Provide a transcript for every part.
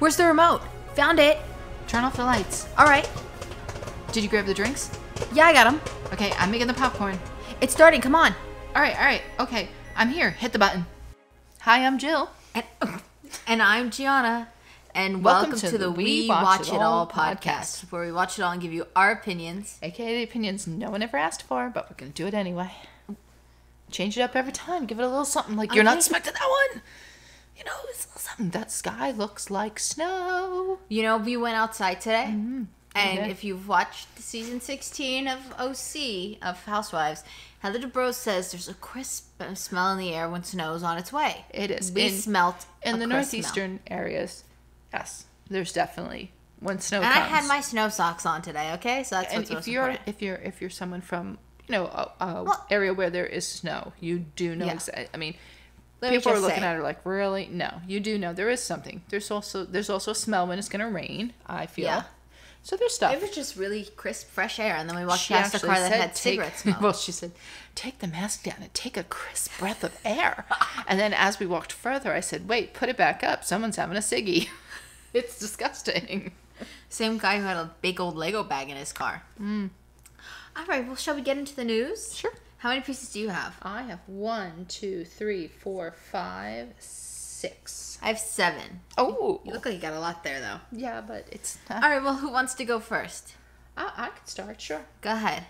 Where's the remote? Found it. Turn off the lights. All right. Did you grab the drinks? Yeah, I got them. Okay, I'm making the popcorn. It's starting. Come on. All right. Okay, I'm here. Hit the button. Hi, I'm Jill. And I'm Gianna. And welcome to the We Watch It All podcast, where we watch it all and give you our opinions. AKA the opinions no one ever asked for, but we're going to do it anyway. Change it up every time. Give it a little something. Like, you're not expecting that one. You know, it's a little something. That sky looks like snow. You know, we went outside today. Mm-hmm. And if you've watched season 16 of OC, of Housewives, Heather Dubrow says there's a crisp smell in the air when snow's on its way. It is. We smelt in the northeastern areas. Yes, there's definitely when snow comes. And I had my snow socks on today. Okay, so that's what's most important. If you're someone from a area where there is snow, you do know. Yeah. I mean, people are looking at her like, really? No, you do know there is something. There's also a smell when it's gonna rain. I feel. Yeah. So there's stuff. It was just really crisp, fresh air, and then we walked past a car that had cigarette smoke. Well, she said, take the mask down and take a crisp breath of air. And then as we walked further, I said, wait, put it back up. Someone's having a ciggy. It's disgusting. Same guy who had a big old Lego bag in his car. All right, well, shall we get into the news? Sure. How many pieces do you have? I have 1, 2, 3, 4, 5, 6. I have 7. Oh. You look like you got a lot there, though. Yeah, but it's not. All right, well, who wants to go first? I could start, sure. Go ahead.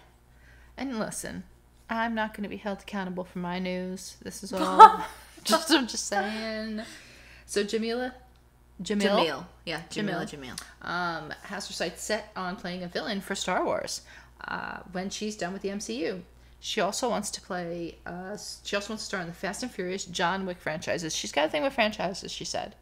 And listen, I'm not going to be held accountable for my news. This is all. I'm just saying. So Jamil. Yeah, Jamil. Has her sights set on playing a villain for Star Wars when she's done with the MCU. She also wants to play. She also wants to star in the Fast and Furious, John Wick franchises. She's got a thing with franchises. She said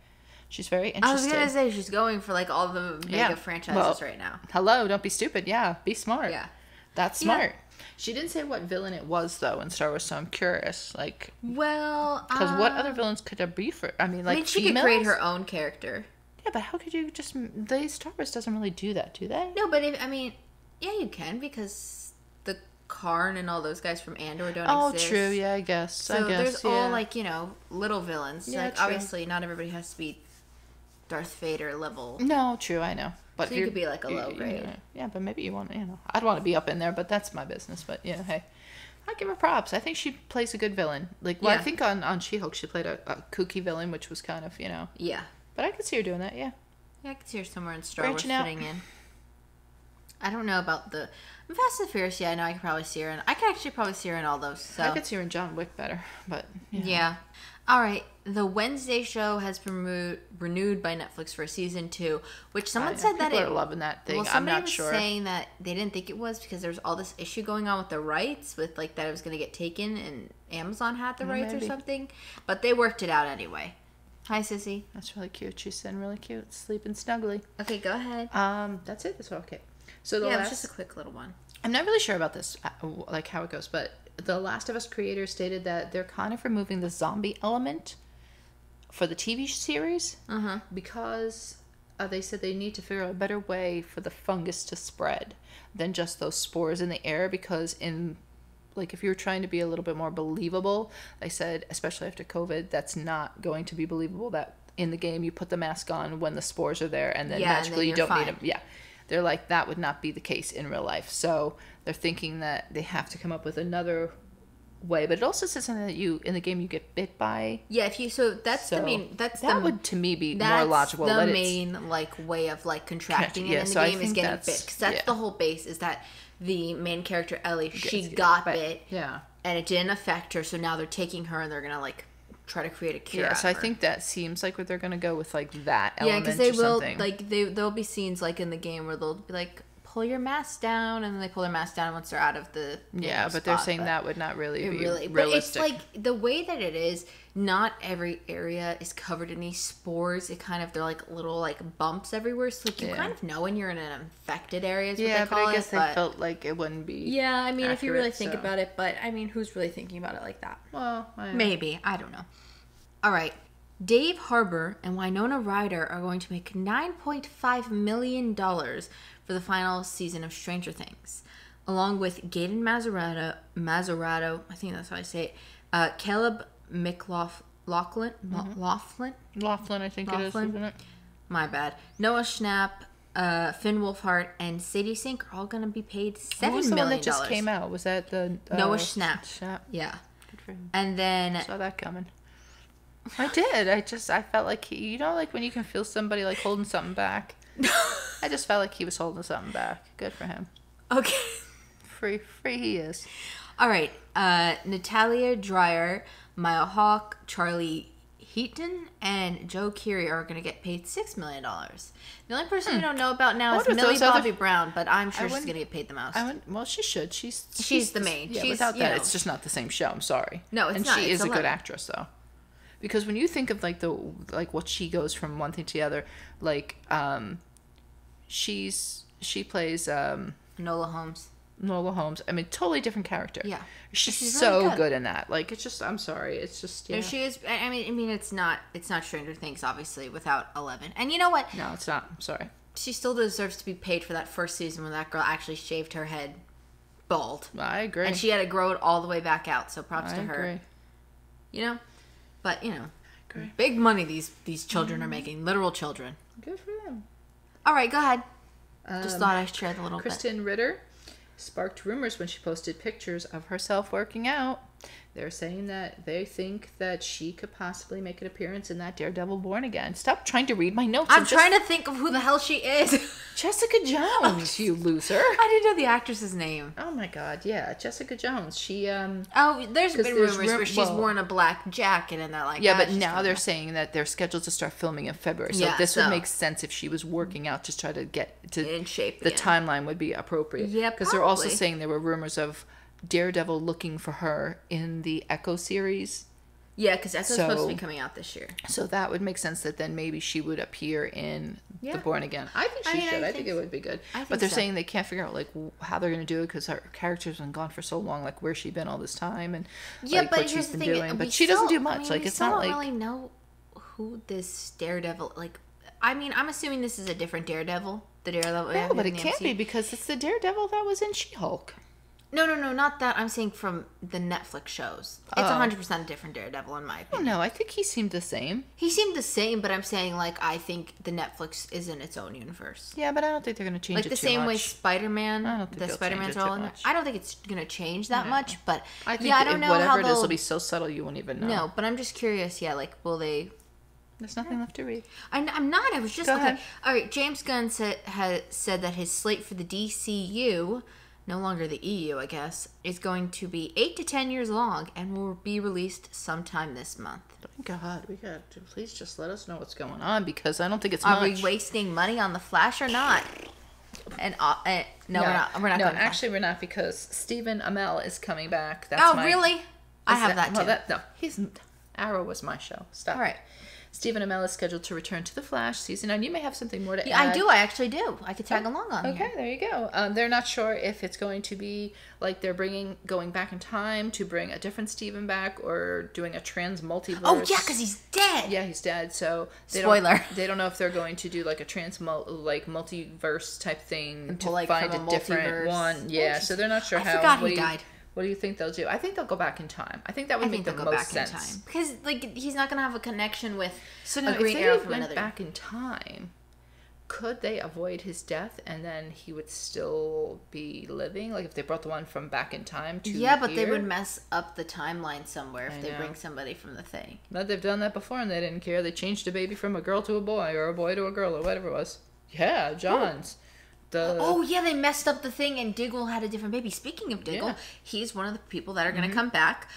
she's very interested. I was gonna say she's going for like all the mega franchises right now. Hello, don't be stupid. Yeah, be smart. Yeah, that's smart. She didn't say what villain it was though in Star Wars, so I'm curious. Like, well, because what other villains could there be for? I mean, like, she could create her own character. Yeah, but how could you just? The Star Wars doesn't really do that, do they? No, but yeah, you can because the Karn and all those guys from Andor don't exist. Oh, true. Yeah, I guess. So there's all like little villains. Yeah, like obviously not everybody has to be Darth Vader level. No, true. I know. But so you could be like a low grade. Yeah, but maybe you want I'd want to be up in there, but that's my business. But hey, I give her props. I think she plays a good villain. Like, I think on She-Hulk she played a kooky villain, which was kind of Yeah. But I could see her doing that. Yeah. Yeah, I could see her somewhere in Star Wars fitting in. I don't know about the Fast and Furious. Yeah, I know I could probably see her in. I could actually probably see her in all those. So I could see her in John Wick better, but yeah. All right, the Wednesday show has been renewed by Netflix for season 2, which someone said that people are loving that thing. Well, I'm not was sure. Saying that they didn't think it was because there was all this issue going on with the rights, with like that it was going to get taken and Amazon had the rights or something, but they worked it out anyway. Hi, Sissy. That's really cute. She's saying really cute, sleeping snugly. Okay, go ahead. That's it. That's okay. So it was just a quick little one. I'm not really sure about this, like how it goes, but the Last of Us creators stated that they're kind of removing the zombie element for the TV series because they said they need to figure out a better way for the fungus to spread than just those spores in the air, because if you're trying to be a little bit more believable, they said, especially after COVID, that's not going to be believable that in the game you put the mask on when the spores are there and then magically you don't need them. Yeah. They're like, that would not be the case in real life. So they're thinking that they have to come up with another way. But it also says something that in the game you get bit by. Yeah, that would to me be more logical. That's the main way of contracting it in the game is getting bit. Because that's the whole base, is that the main character Ellie, she got bit. Yeah. And it didn't affect her, so now they're taking her and they're gonna try to create a cure. Yeah, so I think that seems like what they're gonna go with, that element. Yeah, because they will there'll be scenes in the game where they'll be like, pull your mask down, and then they pull their mask down once they're out of the but they're saying that would not really be realistic. But it's the way that it is, not every area is covered in these spores. It kind of, they're little bumps everywhere, so you kind of know when you're in an infected area is what they call it. Yeah, but I guess they felt like it wouldn't be if you really think about it, but who's really thinking about it like that? Well, maybe, I don't know. All right, Dave Harbour and Winona Ryder are going to make $9.5 million for the final season of Stranger Things, along with Gaten Mazzarato, I think that's how I say it, Caleb Laughlin, I think it is, isn't it? My bad. Noah Schnapp, Finn Wolfhard, and Sadie Sink are all going to be paid $7 million. What was the one that just came out? Was that the... Noah Schnapp. Yeah. Good for him. And then... I saw that coming. I did. I felt like you know, like when you can feel somebody like holding something back. I just felt like he was holding something back. Good for him. Okay. Free he is. All right. Natalia Dreyer, Maya Hawke, Charlie Heaton, and Joe Keery are going to get paid $6 million. The only person we don't know about now is Millie Bobby Brown, but I'm sure she's going to get paid the most. Well, she should. She's the main. Yeah, she's, without that, it's just not the same show. I'm sorry. No, it's and not. And she it's is a good actress, though. Because when you think of like what she goes from one thing to the other, like she plays Enola Holmes. Enola Holmes. I mean, totally different character. Yeah, she's really so good in that. Like, it's just, I'm sorry, it's just yeah. She is. I mean, it's not Stranger Things, obviously, without 11. And you know what? No, it's not. I'm sorry. She still deserves to be paid for that first season when that girl actually shaved her head bald. I agree. And she had to grow it all the way back out. So props to her. I agree. You know. But, you know, big money these children are making. Literal children. Good for them. All right, go ahead. Just thought I'd share the little Kristen Ritter sparked rumors when she posted pictures of herself working out. They're saying that they think that she could possibly make an appearance in that Daredevil Born Again. Stop trying to read my notes. I'm trying to think of who the hell she is. Jessica Jones, you loser. I didn't know the actress's name. Oh my god, yeah, Jessica Jones. She there's been rumors where she's worn a black jacket and they're like, yeah, but now they're saying that they're scheduled to start filming in February. So this would make sense if she was working out to try to get to in shape. The timeline would be appropriate. Yeah, because they're also saying there were rumors of Daredevil looking for her in the Echo series. Yeah, because Echo's supposed to be coming out this year. So that would make sense that then maybe she would appear in the Born Again. I think she should. I think it would be good. But they're saying they can't figure out like how they're going to do it because her character's been gone for so long. Like where's she been all this time and like, but what she's been doing. But she doesn't do much. Like it's not like we don't really know who this Daredevil. Like, I mean, I'm assuming this is a different Daredevil. The Daredevil. No, but it can't be because it's the Daredevil that was in She-Hulk. No, not that. I'm saying from the Netflix shows. It's 100% a different Daredevil, in my opinion. No, I think he seemed the same. He seemed the same, but I'm saying, like, I think the Netflix is in its own universe. Yeah, but I don't think they're going to change it too much. Like, the same way Spider-Man, the Spider-Mans are all in there. I don't think it's going to change that much, but I think I don't know whatever it is will be so subtle you won't even know. No, but I'm just curious, like, will they... There's nothing left to read. I'm not. I was just... Go ahead. All right, James Gunn has said that his slate for the DCU... no longer the EU, I guess, is going to be 8 to 10 years long and will be released sometime this month. Thank God. We got to please just let us know what's going on because I don't think it's much. Are we wasting money on The Flash or not? And no, we're not. No, actually, we're not because Stephen Amell is coming back. That's really? I have that too. No, Arrow was my show. Stop. All right. Stephen Amell is scheduled to return to The Flash season 9. You may have something more to add. I do. I actually do. I could tag along on here. There you go. They're not sure if it's going to be like they're going back in time to bring a different Stephen back or doing a trans multiverse. Oh, yeah, because he's dead. Yeah, he's dead. So spoiler. They don't know if they're going to do like a trans multiverse type thing and to find a different one. Yeah, so they're not sure how. I forgot he died. What do you think they'll do? I think they'll go back in time. I think that would make the most sense. Because like he's not going to have a connection with a Green Arrow from another. If they went back in time, could they avoid his death and then he would still be living? Like if they brought the one from back in time to but they would mess up the timeline somewhere if they bring somebody from the thing. But they've done that before and they didn't care. They changed a baby from a girl to a boy or a boy to a girl or whatever it was. Yeah, John's. They messed up the thing and Diggle had a different baby. Speaking of Diggle, he's one of the people that are going to come back.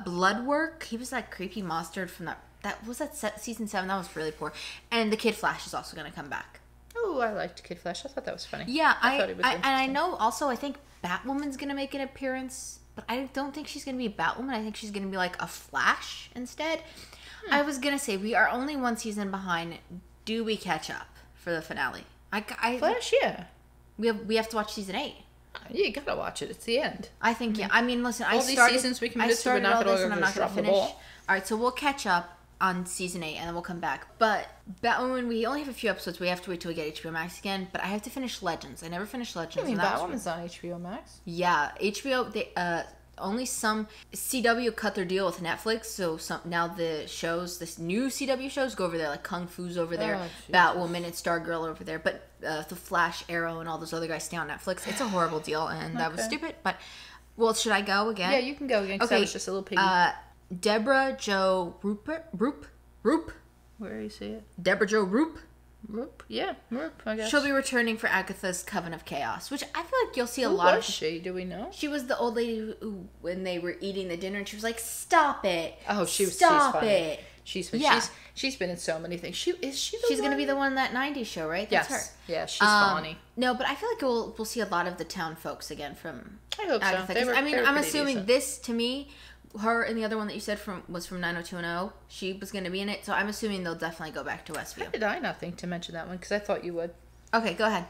Bloodwork, he was that creepy monster from that was season 7. That was really poor. And the Kid Flash is also going to come back. Oh, I liked Kid Flash. I thought that was funny. Yeah, I thought it was and I know also I think Batwoman's going to make an appearance, but I don't think she's going to be Batwoman. I think she's going to be like a Flash instead. I was going to say we are only one season behind. Do we catch up for the finale? Flash, yeah. We have to watch season 8. Yeah, you gotta watch it. It's the end. I think, yeah. I mean, listen, all these seasons we committed to, we're not going to I'm not going to finish. All right, so we'll catch up on season 8, and then we'll come back. But Batwoman, we only have a few episodes. We have to wait till we get HBO Max again. But I have to finish Legends. I never finished Legends. You mean Batwoman's on HBO Max? Yeah, HBO. only some CW cut their deal with Netflix, so now this new CW shows go over there, like Kung Fu's over there, Batwoman and Stargirl over there, but the Flash, Arrow, and all those other guys stay on Netflix. It's a horrible deal, and that was stupid. But well, should I go again? Yeah, you can go again. Because I was just a little piggy. Deborah Jo Roop. Where do you see it? Deborah Jo Roop. Roop, yeah, Roop, I guess. She'll be returning for Agatha's Coven of Chaos, which I feel like you'll see a lot of. Who was she? Do we know? She was the old lady who, when they were eating the dinner, and she was like, "Stop it! Oh, she's funny. She's been in so many things. She's going to be the one in that '90s show, right? That's her. Yeah, she's funny. No, but I feel like we'll see a lot of the town folks again from. I hope Agatha. so. I'm assuming decent. This to me. Her and the other one that you said was from 90210. She was going to be in it, so I'm assuming they'll definitely go back to Westview. How did I not think to mention that one? Because I thought you would. Okay, go ahead.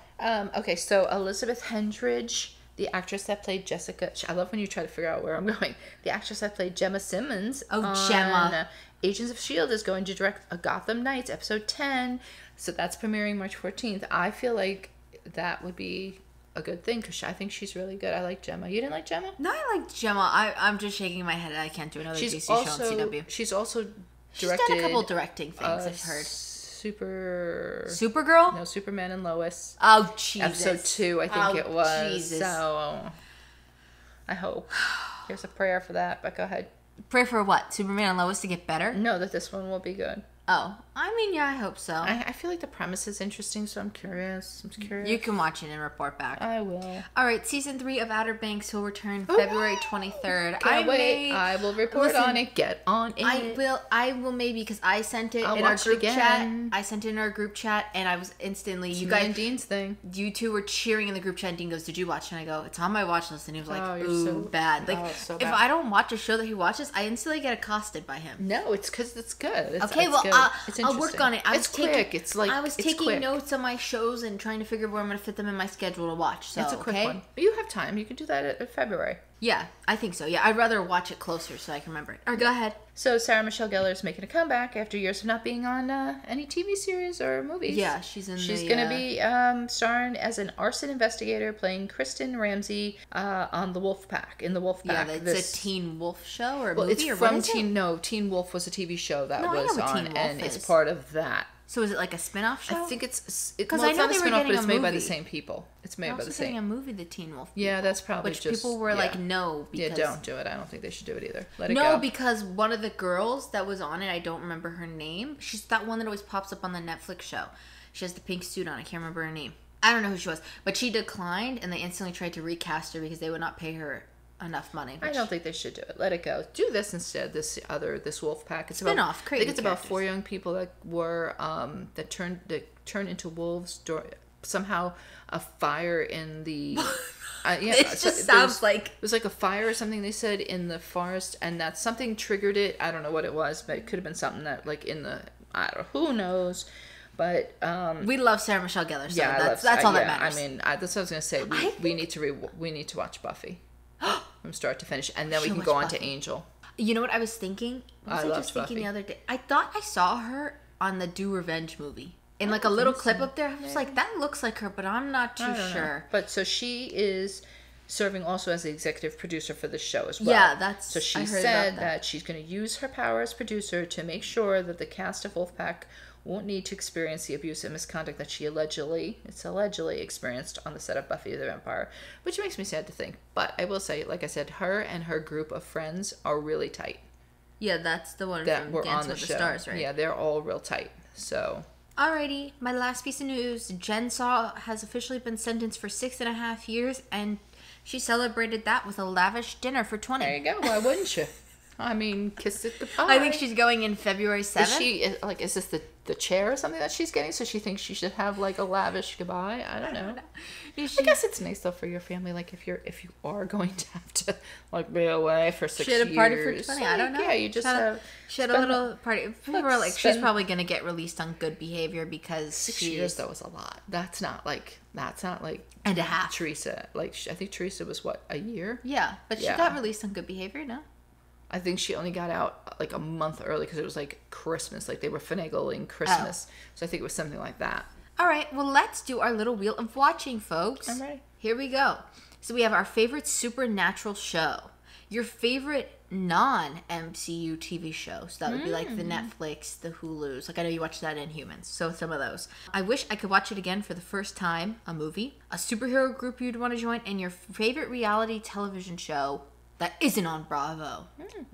Okay, so Elizabeth Hendridge, the actress that played Jessica. I love when you try to figure out where I'm going. The actress that played Gemma Simmons. Gemma. Agents of S.H.I.E.L.D. is going to direct a Gotham Knights episode 10. So that's premiering March 14th. I feel like that would be a good thing because I think she's really good. I like Gemma. You didn't like Gemma? No, I like Gemma. I'm just shaking my head. I can't do another DC show on CW. She's also directed. She's done a couple directing things. I've heard. Supergirl? No, Superman and Lois. Oh Jesus! Episode 2, I think it was. Jesus. So I hope. Here's a prayer for that. But go ahead. Pray for what? Superman and Lois to get better? No, that this one will be good. Oh, I mean, yeah, I hope so. I feel like the premise is interesting, so I'm curious. You can watch it and report back. I will. All right, season 3 of Outer Banks will return February 23rd. Can't wait. I will report on it. Get on it. I will maybe because I sent it in our group chat. I sent it in our group chat, and I was instantly. It's you guys, and Dean's thing. You two were cheering in the group chat. And Dean goes, "Did you watch it?" And I go, "It's on my watch list." And he was like, "Ooh, so bad." Like so if I don't watch a show that he watches, I instantly get accosted by him. No, it's because it's good. It's good. I'll work on it. I was taking quick. notes on my shows and trying to figure out where I'm going to fit them in my schedule to watch. So it's a quick one. But you have time. You can do that at February. Yeah, I think so. Yeah, I'd rather watch it closer so I can remember it. All right, go ahead. So Sarah Michelle Gellar is making a comeback after years of not being on any TV series or movies. Yeah, she's going to be starring as an arson investigator playing Kristen Ramsey on The Wolf Pack. In The Wolf Pack. Yeah, it's a Teen Wolf show or movie? It's from Teen Wolf was a TV show that was on, and it's part of that. So is it like a spin-off show? I think it's I know they were getting but it's made by the same people. It's made by the same. Getting a movie, The Teen Wolf. Yeah, that's probably which people were like, no. Because... Yeah, don't do it. I don't think they should do it either. Let it go. No, because one of the girls that was on it, I don't remember her name. She's that one that always pops up on the Netflix show. She has the pink suit on. I can't remember her name. I don't know who she was, but she declined, and they instantly tried to recast her because they would not pay her enough money. I don't think they should do it. Let it go. Do this instead. This Wolf Pack. It's spin-off. I think it's about 4 young people that were that turned into wolves. Somehow a fire in the. It just sounds like it was like a fire or something. They said in the forest, and that something triggered it. I don't know what it was, but it could have been something that like in the. I don't know. Who knows. But we love Sarah Michelle Gellar, so that's all that matters. I mean, that's what I was going to say. We need to watch Buffy from start to finish, and then we can go on to Angel. You know what I was thinking? What was I just thinking the other day? I thought I saw her on the Do Revenge movie. In like a little clip up there. I was like, that looks like her, but I'm not too sure. But so she is serving also as the executive producer for the show as well. Yeah, that's... So she said that she's going to use her power as producer to make sure that the cast of Wolfpack won't need to experience the abuse and misconduct that she allegedly experienced on the set of Buffy the Vampire, which makes me sad to think. But I will say, like I said, her and her group of friends are really tight. Yeah, that's the one that from Dancing with the Stars, right? Yeah, they're all real tight. So... Alrighty, my last piece of news. Jen Saw has officially been sentenced for 6.5 years, and she celebrated that with a lavish dinner for 20. There you go. Why wouldn't you? I mean, kiss it goodbye. I think she's going in February 7th. Is this the chair or something that she's getting? So she thinks she should have like a lavish goodbye? I don't know. I guess it's nice though for your family. Like if you are going to have to like be away for 6 years. She had a party for 20. I don't know. Yeah, you just she had a little party. People were like, she's probably going to get released on good behavior because 6 years though was a lot. That's not like and a half. Teresa, like I think Teresa was what, a year? Yeah, but she got released on good behavior. No. I think she only got out like a month early because it was like Christmas. Like they were finagling Christmas. So I think it was something like that. All right. Well, let's do our little wheel of watching, folks. I'm ready. Here we go. So we have our favorite supernatural show. Your favorite non-MCU TV show. So that would be like the Netflix, the Hulus. Like I know you watch that in Inhumans. So some of those. I wish I could watch it again for the first time. A movie. A superhero group you'd want to join. And your favorite reality television show that isn't on Bravo.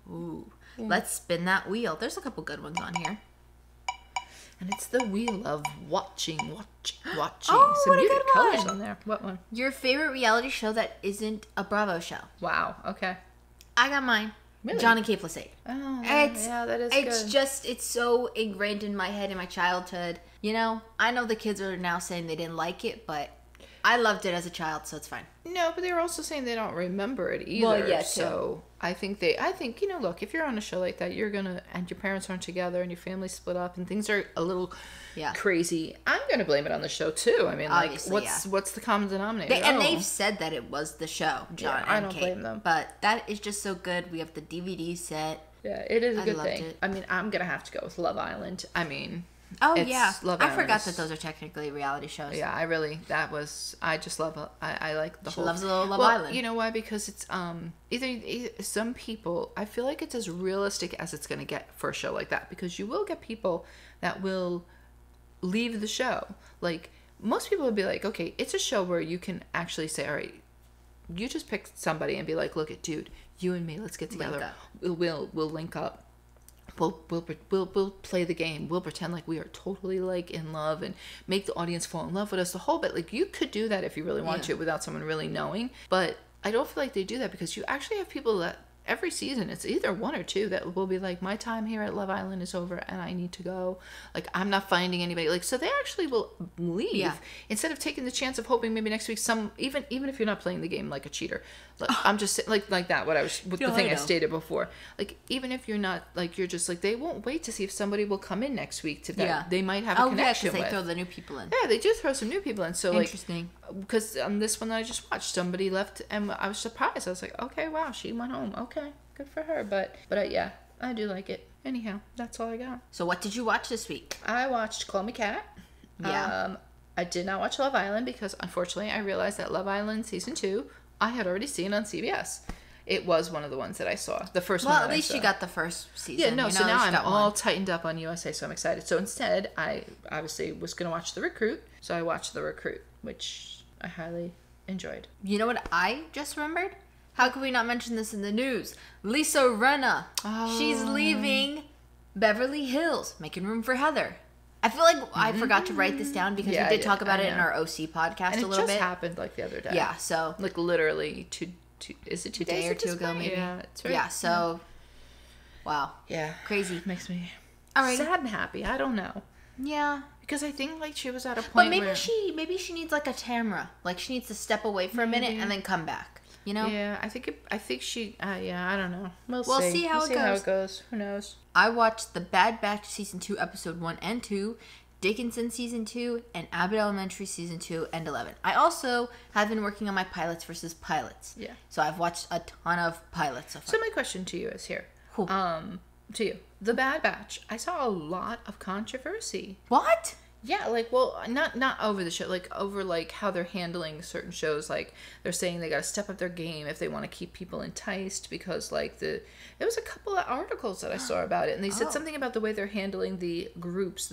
Ooh. Let's spin that wheel. There's a couple good ones on here. And it's the wheel of watching. Oh, Some what a muted good colors one. on there. What one? Your favorite reality show that isn't a Bravo show. Wow. Okay. I got mine. Really? John and Kate Plus 8. Oh, Yeah, that is it's good. just, it's so ingrained in my head in my childhood. You know, I know the kids are now saying they didn't like it, but I loved it as a child, so it's fine. No, but they're also saying they don't remember it either. Well, yeah, too. So I think you know, look, if you're on a show like that, you're gonna, and your parents aren't together and your family's split up and things are a little crazy. I'm gonna blame it on the show too. I mean, Obviously, like, what's the common denominator? And they've said that it was the show, John and I don't Kate. blame them. But that is just so good. We have the DVD set. Yeah, it is a good loved thing. it. I mean, I'm gonna have to go with Love Island. I mean, Oh, it's yeah. Love I Island forgot is- that those are technically reality shows. Yeah, I just love, I like the She whole. loves a little Love Well, Island. you know why? Because it's, either some people, I feel like it's as realistic as it's going to get for a show like that, because you will get people that will leave the show. Like, most people would be like, okay, it's a show where you can actually say, all right, you just pick somebody and be like, look at, dude, you and me, let's get together. We'll link up. We'll play the game. We'll pretend like we are totally like in love and make the audience fall in love with us the whole bit. Like, you could do that if you really want to without someone really knowing. But I don't feel like they do that, because you actually have people that every season, it's either one or two that will be like, my time here at Love Island is over and I need to go. Like, I'm not finding anybody. Like, so they actually will leave instead of taking the chance of hoping maybe next week even if you're not playing the game like a cheater. Like, I'm just like that. The thing I stated before. Like, even if you're not, like, you're just like, they won't wait to see if somebody will come in next week to that they might have a connection with. they throw the new people in. Yeah, they do throw some new people in. So Interesting. Because on this one that I just watched, somebody left and I was surprised. I was like, okay, wow, she went home. Okay, good for her. But yeah, I do like it. Anyhow, that's all I got. So what did you watch this week? I watched Call Me Kat. Yeah. I did not watch Love Island because, unfortunately, I realized that Love Island Season 2, I had already seen on CBS. It was one of the ones that I saw. The first one Well, that at least I saw. you got the first season. Yeah, no, You so know, now you I'm got all one. tightened up on USA, so I'm excited. So instead, I obviously was going to watch The Recruit. So I watched The Recruit, which I highly enjoyed. You know what I just remembered? How could we not mention this in the news? Lisa Rinna. She's leaving Beverly Hills, making room for Heather. I feel like I forgot to write this down because we did talk about it in our OC podcast And a little bit. it just happened like the other day. Yeah, so like literally is it 2 days day or at two this ago point? maybe. Yeah, it's right. Yeah, so wow. Yeah. Crazy. Makes me All right. sad and happy. I don't know. Yeah. Because I think like she was at a point But maybe where she needs like a Tamra. Like she needs to step away for a minute and then come back. You know? Yeah, I think she I don't know. We'll see how it goes. Who knows? I watched The Bad Batch Season 2, Episode 1 and 2, Dickinson Season 2, and Abbott Elementary Season 2 and 11. I also have been working on my pilots versus pilots. Yeah. So I've watched a ton of pilots so far. So my question to you is here. Cool. To you. The Bad Batch. I saw a lot of controversy. What? Yeah, like, well, not over the show, like, over, like, how they're handling certain shows, like, they're saying they gotta step up their game if they want to keep people enticed, because, like, there was a couple of articles that I saw about it, and they said something about the way they're handling the groups,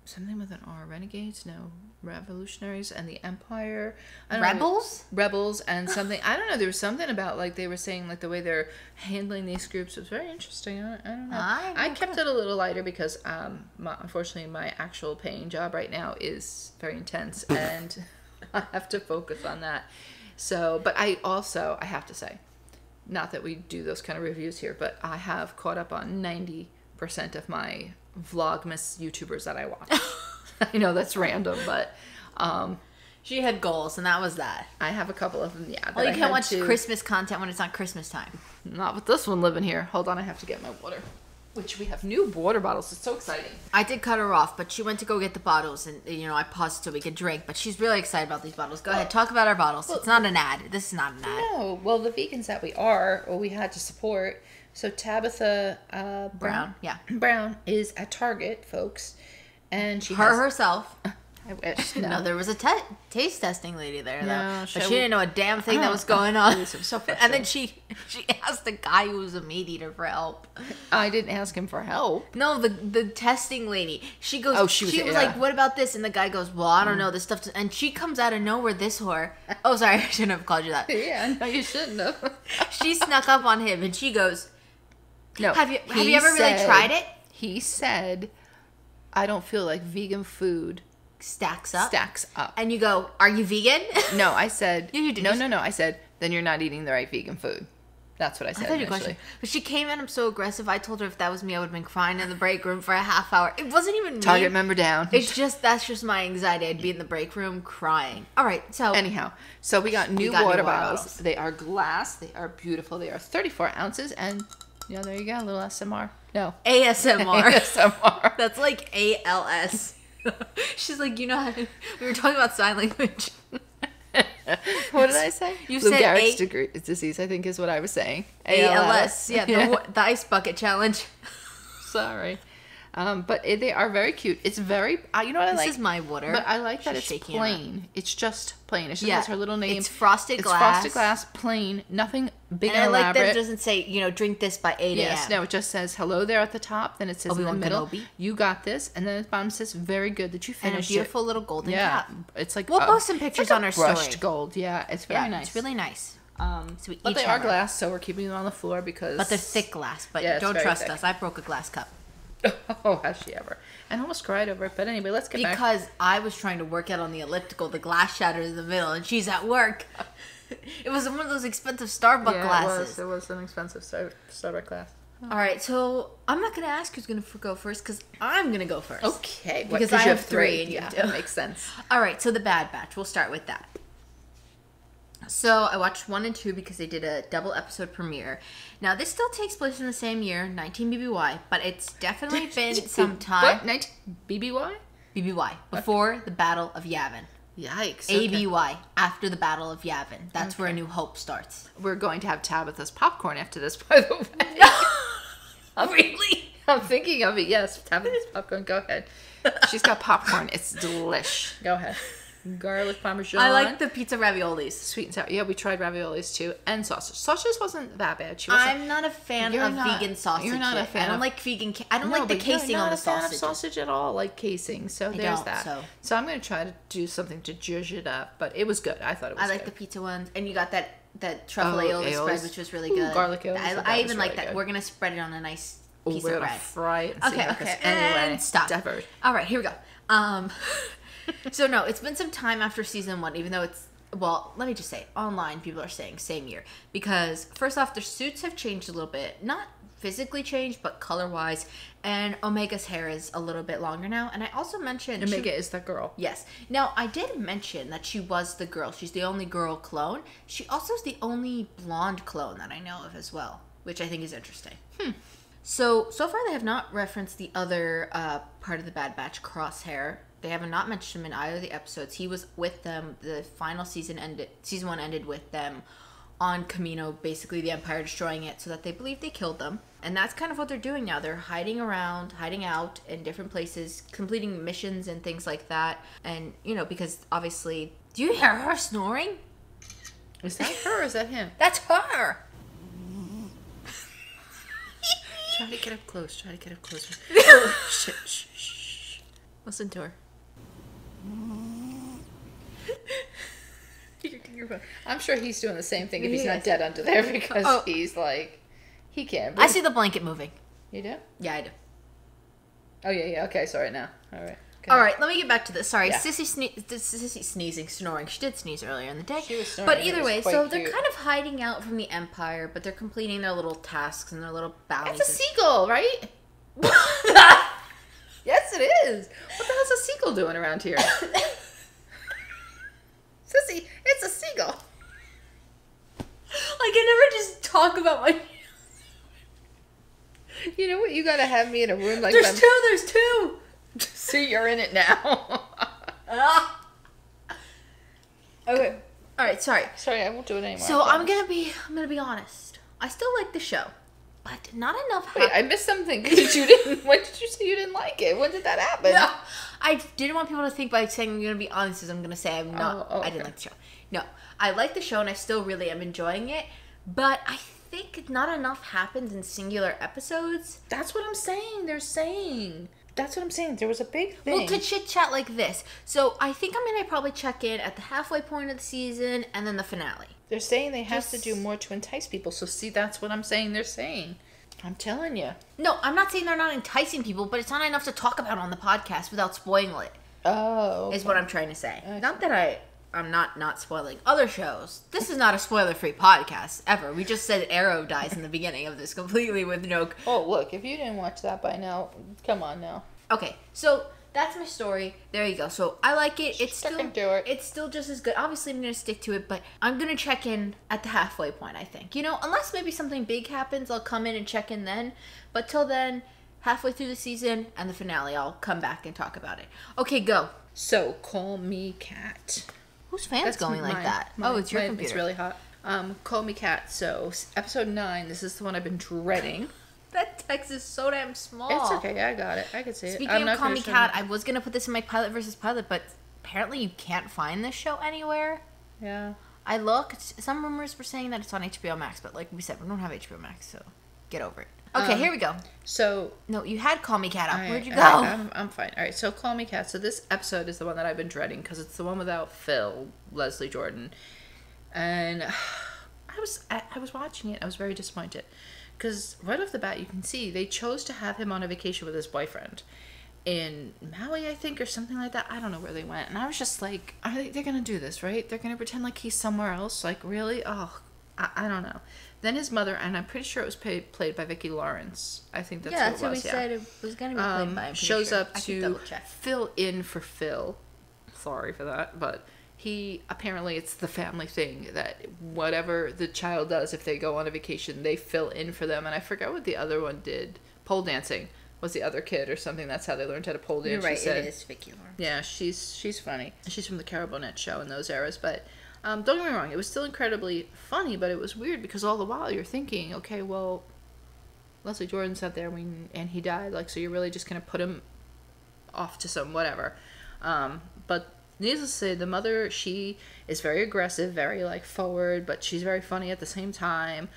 something with an R, Renegades, no, Revolutionaries, and the Empire. I don't know, Rebels, and something, I don't know, there was something about, like, they were saying, like, the way they're handling these groups was very interesting. I don't know. I kept it a little lighter because, unfortunately, my actual paying job right now is very intense, and I have to focus on that. So, but I have to say, not that we do those kind of reviews here, but I have caught up on 90% of my Vlogmas YouTubers that I watch. I know that's random, but She had goals, and that was that. I have a couple of them, yeah. Well, you can't watch Christmas content when it's not Christmas time. Not with this one living here. Hold on, I have to get my water. Which we have new water bottles. It's so exciting. I did cut her off, but she went to go get the bottles, and, I paused so we could drink. But she's really excited about these bottles. Go ahead, talk about our bottles. It's not an ad. This is not an ad. No, well, the vegans that we had to support. So Tabitha Brown, yeah. Brown is at Target, folks, and she herself. I wish. No, there was a taste testing lady there, No, though. she- But she didn't know a damn thing that was going on. It was so And then frustrating. she asked the guy who was a meat eater for help. I didn't ask him for help. No, the testing lady. She goes. Oh, she was- yeah. like, "What about this?" And the guy goes, "Well, I don't know this stuff." And she comes out of nowhere. This whore. Oh, sorry, I shouldn't have called you that. Yeah, no, you shouldn't have. She snuck up on him and she goes, No. Have you he ever really said- tried it?" He said, "I don't feel like vegan food Stacks up. stacks up." And you go, "Are you vegan?" No, I said, You did. no. I said, then you're not eating the right vegan food. That's what I said I thought you initially. questioned. But she came at him so aggressive. I told her if that was me, I would have been crying in the break room for a half hour. It wasn't even Target me. member down. It's just, that's just my anxiety. I'd be in the break room crying. All right, so. Anyhow, so we got new got new water water bottles. bottles. They are glass. They are beautiful. They are 34 ounces. And, there you go. A little SMR. No. ASMR. ASMR. That's like ALS. She's like, we were talking about sign language. What did I say? You Lou said Gehrig's disease, I think, is what I was saying. ALS. Yeah, the ice bucket challenge. Sorry. But they are very cute. It's very, you know what I like? This is my water. But I like that She's it's shaking it plain. It's just plain. It just has her little name. It's frosted glass. Frosted glass, plain, nothing big And I and like elaborate. that it doesn't say, drink this by 8 a.m. Yes, no, it just says hello there at the top. Then it says Obi-Wan in the middle, Kenobi. you got this. And then at the bottom says, very good that you And a finished beautiful little golden it. Yeah, cap. it's like We'll post some pictures it's like on a our story. brushed gold. Yeah, it's very nice. It's really nice. So we But each they have are our- glass, so we're keeping them on the floor because. But they're thick glass. But Yeah, it's don't very trust thick. us. I broke a glass cup. Oh, has she ever? And almost cried over it. But anyway, let's get back. Because I was trying to work out on the elliptical. The glass shattered in the middle, and she's at work. It was one of those expensive Starbucks glasses. It was an expensive Starbucks glass. All right, so I'm not going to ask who's going to go first because I'm going to go first. Okay, Because I you have three and you yeah, have that two. makes sense. All right, so the Bad Batch. We'll start with that. So I watched 1 and 2 because they did a double episode premiere. Now this still takes place in the same year, 19 BBY, but it's definitely been some time. What? 19 BBY? BBY before the Battle of Yavin. Yikes. Okay. ABY after the Battle of Yavin. That's where A New Hope starts. We're going to have Tabitha's popcorn after this, by the way. Really? I'm thinking of it. Yes, Tabitha's popcorn. Go ahead. She's got popcorn. It's delish. Go ahead. Garlic parmesan. I like the pizza raviolis. Sweet and sour. Yeah, we tried raviolis too, and sausage. Sausage wasn't that bad. She wasn't. I'm not a fan You're of not- vegan sausage. you're not a fan I don't of- like vegan. I don't No, like the but you're casing not on the a fan of sausage. sausage at all, like casing. So there's don't, that. so- I'm going to try to do something to judge it up, but it was good. I thought it was I like the good. pizza ones, and you got that truffle aioli aioli. spread, which was really Ooh, good. garlic aioli, I, so that I was even like really that. good. We're gonna spread it on a nice Oh, piece we're of gonna bread. fry it and see Okay, how it okay, goes. Anyway, and stop. divert. All right, here we go. So no, it's been some time after season 1, even though it's, well, let me just say, online people are saying same year. Because first off, their suits have changed a little bit. Not physically changed, but color-wise. And Omega's hair is a little bit longer now. And I also mentioned... Omega is that girl. Yes. Now, I did mention that she was the girl. She's the only girl clone. She also is the only blonde clone that I know of as well, which I think is interesting. So far they have not referenced the other part of the Bad Batch, Crosshair. They have not mentioned him in either of the episodes. He was with them. The final season ended. Season 1 ended with them on Camino, basically the Empire destroying it, so that they believe they killed them. And that's kind of what they're doing now. They're hiding around, hiding out in different places, completing missions and things like that. And, because obviously... Do you hear her snoring? Is that her or is that him? That's her! Try to get up close. Oh, shit. Shh. Listen to her. I'm sure he's doing the same thing if he's not dead under there because he's like, he can't breathe. I see the blanket moving. You do? Yeah, I do. Oh, yeah. Okay, sorry now. All right. All right, let me get back to this. Sorry, Yeah. Sissy sneezing, snoring. She did sneeze earlier in the day. She was snoring, But it either was way, quite so they're cute. kind of hiding out from the Empire, but they're completing their little tasks and their little bounties. It's a seagull, right? Yes, it is. What the hell's a seagull doing around here? Sissy, it's a seagull. I can never just talk about my... You know what? You gotta have me in a room like There's that. there's two! See, you're in it now. Ah. Okay. All right, sorry. Sorry, I won't do it anymore. So I I'm promise. gonna be honest. I still like the show. but not enough Wait, I missed something because you didn't. When did you say you didn't like it? When did that happen? No, I didn't want people to think by saying I'm going to be honest as I'm going to say I'm not. I didn't like the show. No, I like the show and I still really am enjoying it, but I think not enough happens in singular episodes. That's what I'm saying. They're saying. That's what I'm saying. There was a big thing. Well, to chit-chat like this. So I think I'm going to probably check in at the halfway point of the season and then the finale. They're saying they have to do more to entice people. So see, that's what I'm saying they're saying. I'm telling you. No, I'm not saying they're not enticing people, but it's not enough to talk about on the podcast without spoiling it. Oh. Okay. Is what I'm trying to say. Okay. Not that I'm not spoiling other shows. This is not a spoiler-free podcast, ever. We just said Arrow dies in the beginning of this completely with no... Oh, look, if you didn't watch that by now, come on now. Okay, so that's my story. There you go. So I like it. It's still just as good. Obviously, I'm going to stick to it, but I'm going to check in at the halfway point, I think. You know, unless maybe something big happens, I'll come in and check in then. But till then, halfway through the season and the finale, I'll come back and talk about it. Okay, go. So, Call Me Cat. Whose fan's going like that? It's your computer. It's really hot. Call Me Cat. So, episode 9. This is the one I've been dreading. That text is so damn small. It's okay. I got it. I can see it. Speaking of Call Me Cat, I was going to put this in my pilot versus pilot, but apparently you can't find this show anywhere. Yeah. I looked. Some rumors were saying that it's on HBO Max, but like we said, we don't have HBO Max, so get over it. Okay, here we go. So... No, you had Call Me Cat up. Where'd you go? I'm fine. All right, so Call Me Cat. So this episode is the one that I've been dreading because it's the one without Phil, Leslie Jordan. And I was watching it. I was very disappointed. Because right off the bat, you can see they chose to have him on a vacation with his boyfriend in Maui, I think, or something like that. I don't know where they went. And I was just like, they're going to do this, right? They're going to pretend like he's somewhere else? Like, really? Oh, I don't know. Then his mother, and I'm pretty sure it was played by Vicki Lawrence. I think that's who it was. Yeah, that's what we said it was going to be played by. Shows up to fill in for Phil. Sorry for that, but... apparently it's the family thing that whatever the child does, if they go on a vacation, they fill in for them. And I forgot what the other one did. Pole dancing was the other kid or something. That's how they learned how to pole dance. You're right, she said. it is Vicki Lawrence. Yeah, she's funny. She's from the Carol Burnett show in those eras. But don't get me wrong, it was still incredibly funny, but it was weird because all the while you're thinking, okay, well, Leslie Jordan's out there and he died. Like, so you're really just going to put him off to some whatever. But needless to say, the mother, she is very aggressive, very, like, forward, but she's very funny at the same time.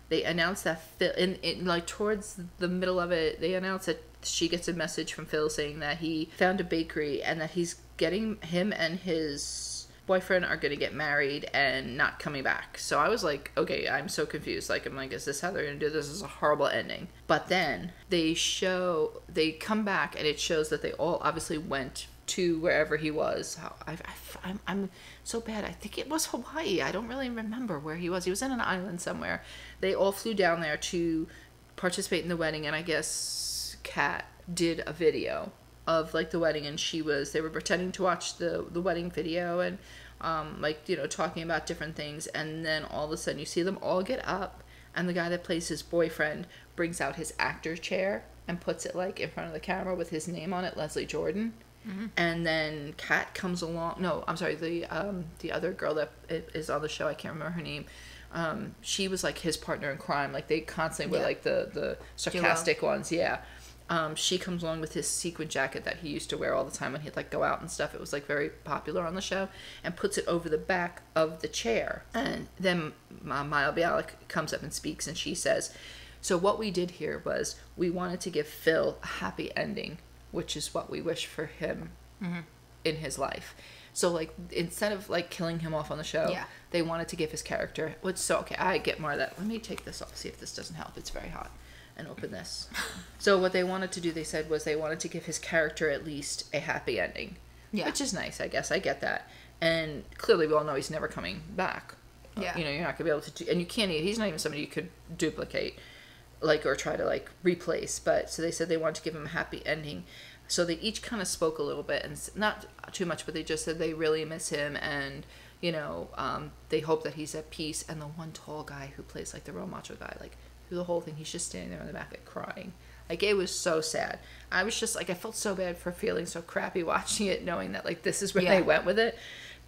They announced that Phil, like, towards the middle of it, they announced that she gets a message from Phil saying that he found a bakery and that him and his boyfriend are going to get married and not coming back. So I was like, okay, I'm so confused. Like, I'm like, is this how they're going to do this? This is a horrible ending. But then they come back and it shows that they all obviously went to wherever he was. I'm so bad. I think it was Hawaii. I don't really remember where he was. He was in an island somewhere. They all flew down there to participate in the wedding, and I guess Kat did a video of like the wedding, and they were pretending to watch the wedding video and like, you know, talking about different things, and then all of a sudden you see them all get up, and the guy that plays his boyfriend brings out his actor chair and puts it like in front of the camera with his name on it, Leslie Jordan. Mm-hmm. And then Kat comes along. No, I'm sorry. The other girl that is on the show, I can't remember her name. She was like his partner in crime. Like they constantly were like the sarcastic ones. Yeah. She comes along with his sequin jacket that he used to wear all the time when he'd like go out and stuff. It was like very popular on the show, and puts it over the back of the chair. And then Maya Bialik comes up and speaks, and she says, "So what we did here was we wanted to give Phil a happy ending, which is what we wish for him in his life. So, like, instead of, like, killing him off on the show, they wanted to give his character... okay, I get more of that. Let me take this off, see if this doesn't help. It's very hot. And open this. So what they wanted to do, they said, was they wanted to give his character at least a happy ending. Yeah. Which is nice, I guess. I get that. And clearly we all know he's never coming back. Yeah. You know, you're not going to be able to... And you can't... He's not even somebody you could duplicate, like, or try to, like, replace. But, so they said they wanted to give him a happy ending. So they each kind of spoke a little bit, and not too much, but they just said they really miss him, and, you know, they hope that he's at peace. And the one tall guy who plays, like, the real macho guy, like, through the whole thing, he's just standing there in the back, like, crying. Like, it was so sad. I was just, like, I felt so bad for feeling so crappy watching it, knowing that, like, this is where they went with it.